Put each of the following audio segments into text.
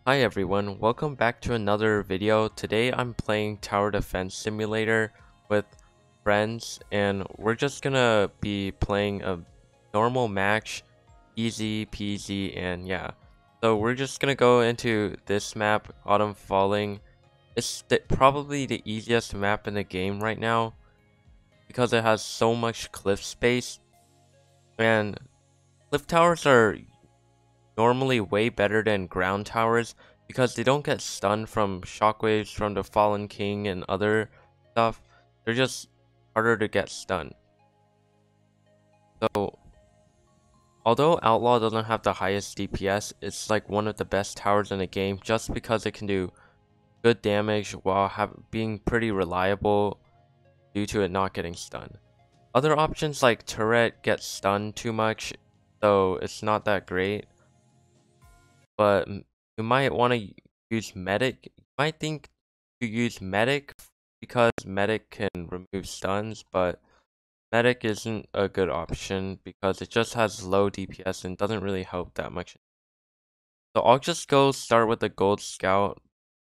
Hi everyone, welcome back to another video. Today I'm playing Tower Defense Simulator with friends and we're just gonna be playing a normal match, easy peasy, and yeah. So we're just gonna go into this map, Autumn Falling. It's probably the easiest map in the game right now because it has so much cliff space, and cliff towers are normally way better than ground towers because they don't get stunned from shockwaves from the Fallen King and other stuff. They're just harder to get stunned. So, although Outlaw doesn't have the highest DPS, it's like one of the best towers in the game just because it can do good damage while being pretty reliable due to it not getting stunned. Other options like turret get stunned too much, so it's not that great. But you might want to use medic. You might think to use medic because medic can remove stuns, but medic isn't a good option because it just has low DPS and doesn't really help that much. So I'll just go start with the gold scout.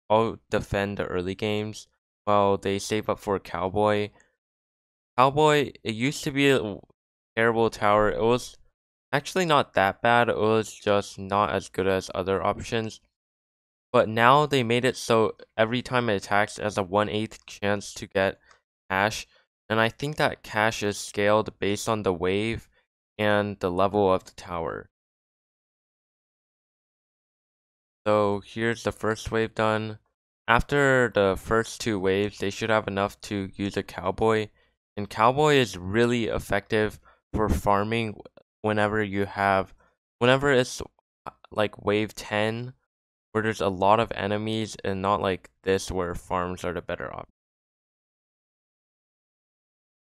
I'll defend the early games while they save up for cowboy. Cowboy, it used to be a terrible tower. It was actually not that bad. It was just not as good as other options. But now they made it so every time it attacks, it has a 1/8 chance to get cash. And I think that cash is scaled based on the wave and the level of the tower. So here's the first wave done. After the first two waves, they should have enough to use a cowboy. And cowboy is really effective for farming whenever it's like wave 10 where there's a lot of enemies and not like this where farms are the better option.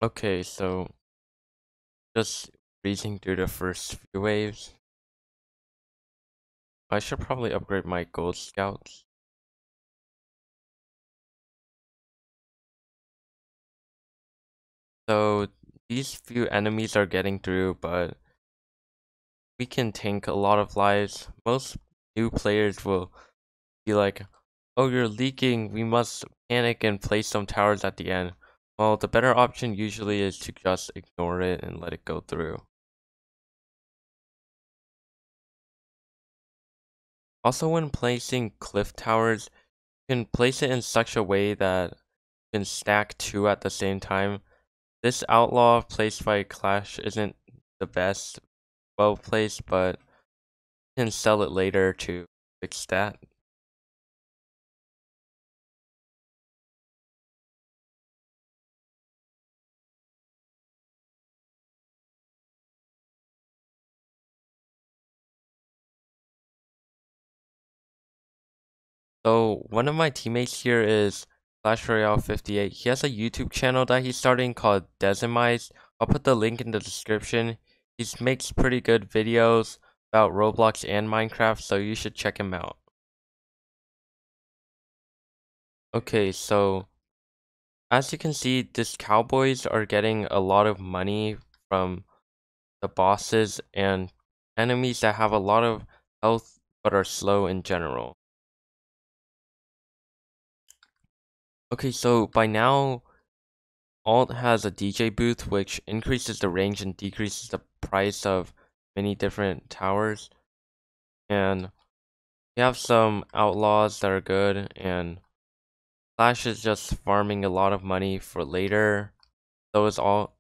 Okay, so just breezing through the first few waves. I should probably upgrade my gold scouts. So these few enemies are getting through, but we can tank a lot of lives. Most new players will be like, oh, you're leaking, we must panic and place some towers at the end. Well, the better option usually is to just ignore it and let it go through. Also, when placing cliff towers, you can place it in such a way that you can stack two at the same time. This outlaw placed by Clash isn't the best well placed, but you can sell it later to fix that. So one of my teammates here is Clash Royale 58. He has a YouTube channel that he's starting called Decimize. I'll put the link in the description. He makes pretty good videos about Roblox and Minecraft, so you should check him out. Okay, so as you can see, these cowboys are getting a lot of money from the bosses and enemies that have a lot of health but are slow in general. Okay, so by now, Alt has a DJ booth which increases the range and decreases the price of many different towers. And we have some outlaws that are good, and Flash is just farming a lot of money for later. So is all,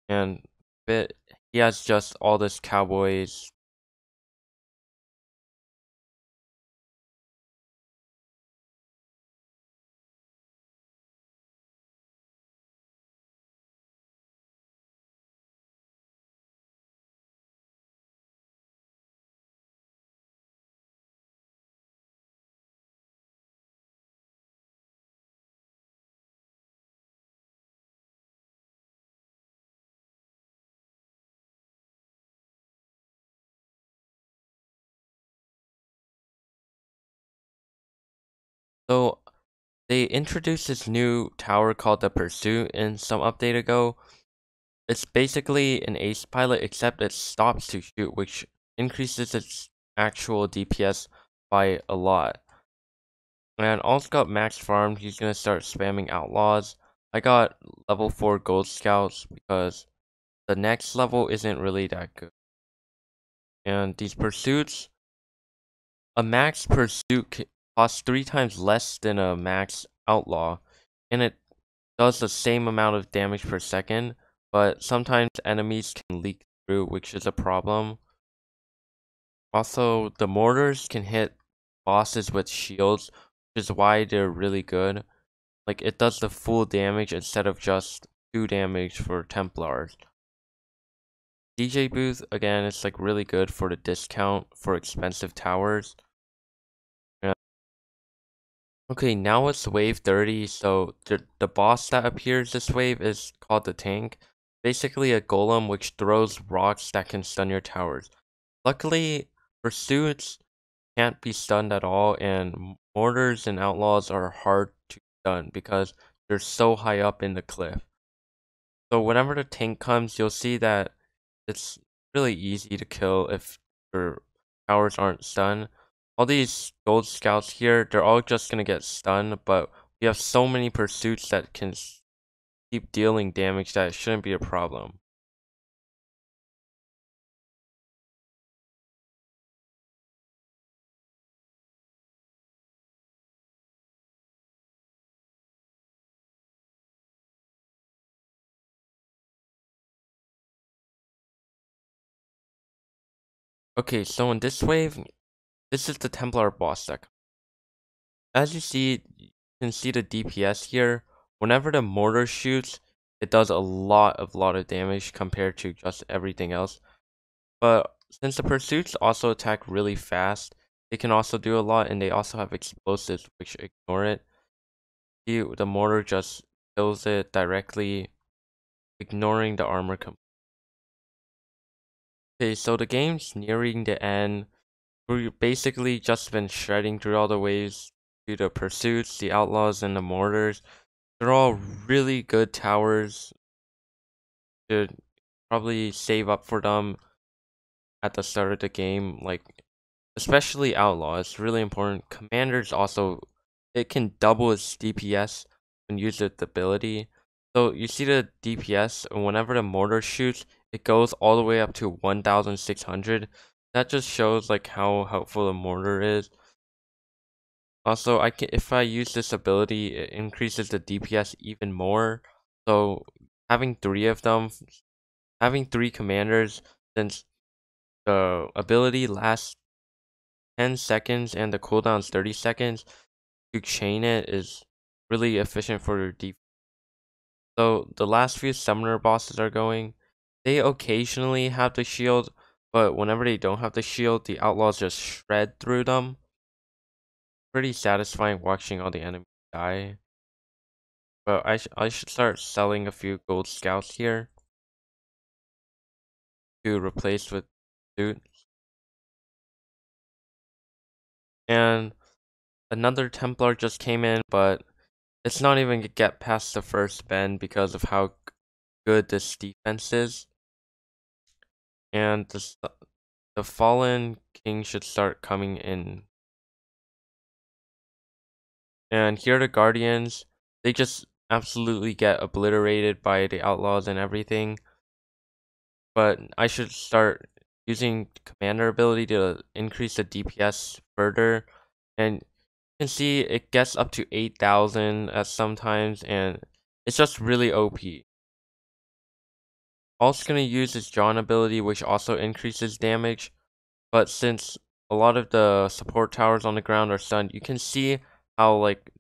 and bit he has just all this cowboys. So they introduced this new tower called the Pursuit in some update ago. It's basically an ace pilot except it stops to shoot, which increases its actual DPS by a lot. And also got max farmed, he's gonna start spamming outlaws. I got level 4 gold scouts because the next level isn't really that good. And these pursuits, a max pursuit costs 3 times less than a max outlaw, and it does the same amount of damage per second, but sometimes enemies can leak through, which is a problem. Also, the mortars can hit bosses with shields, which is why they're really good. Like, it does the full damage instead of just 2 damage for Templars. DJ booth, again, it's like really good for the discount for expensive towers. Yeah. Okay, now it's wave 30, so the boss that appears this wave is called the tank. Basically a golem which throws rocks that can stun your towers. Luckily, pursuits can't be stunned at all, and mortars and outlaws are hard to stun because they're so high up in the cliff. So whenever the tank comes, you'll see that it's really easy to kill if your towers aren't stunned. All these gold scouts here, they're all just gonna get stunned, but we have so many pursuits that can keep dealing damage that it shouldn't be a problem. Okay, so in this wave, this is the Templar boss deck. As you can see the DPS here. Whenever the mortar shoots, it does a lot of damage compared to just everything else. But since the pursuits also attack really fast, they can also do a lot, and they also have explosives which ignore it. The mortar just kills it directly, ignoring the armor. Okay, so the game's nearing the end. We've basically just been shredding through all the waves, through the pursuits, the outlaws, and the mortars. They're all really good towers. Should probably save up for them at the start of the game, like especially outlaw. It's really important. Commanders also, it can double its DPS when used with ability. So you see the DPS, and whenever the mortar shoots, it goes all the way up to 1,600. That just shows like how helpful the mortar is. Also, if I use this ability, it increases the DPS even more. So having 3 of them, having 3 commanders, since the ability lasts 10 seconds and the cooldown is 30 seconds, to chain it is really efficient for your defense. So the last few summoner bosses are going. They occasionally have the shield, but whenever they don't have the shield, the outlaws just shred through them. Pretty satisfying watching all the enemies die. But I should start selling a few gold scouts here to replace with suit. And another Templar just came in, but it's not even gonna get past the first bend because of how good this defense is. And the Fallen King should start coming in. And here the Guardians, they just absolutely get obliterated by the outlaws and everything. But I should start using commander ability to increase the DPS further. And you can see it gets up to 8,000 at sometimes, and it's just really OP. Also gonna use his John ability, which also increases damage. But since a lot of the support towers on the ground are stunned, you can see how like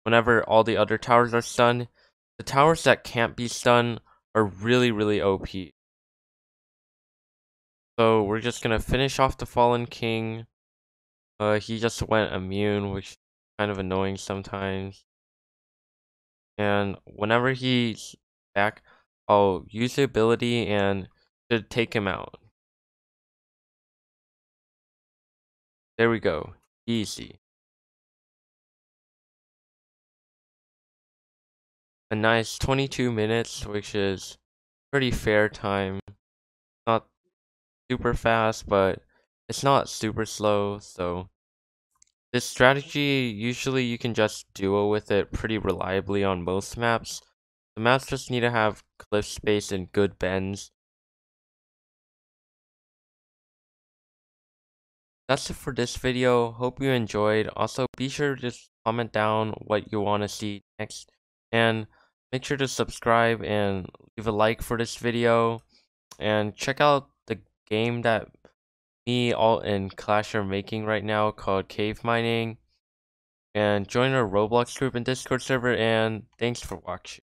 whenever all the other towers are stunned, the towers that can't be stunned are really OP. So we're just gonna finish off the Fallen King. He just went immune, which is kind of annoying sometimes. And whenever he's back, I'll use the ability and should take him out. There we go. Easy. A nice 22 minutes, which is pretty fair time. Not super fast, but it's not super slow, so This strategy, usually you can just duo with it pretty reliably on most maps. The maps just need to have cliff space and good bends. That's it for this video. Hope you enjoyed. Also, be sure to just comment down what you want to see next. And make sure to subscribe and leave a like for this video. And check out the game that me, Alt, and Clash are making right now called Cave Mining. And join our Roblox group and Discord server. And thanks for watching.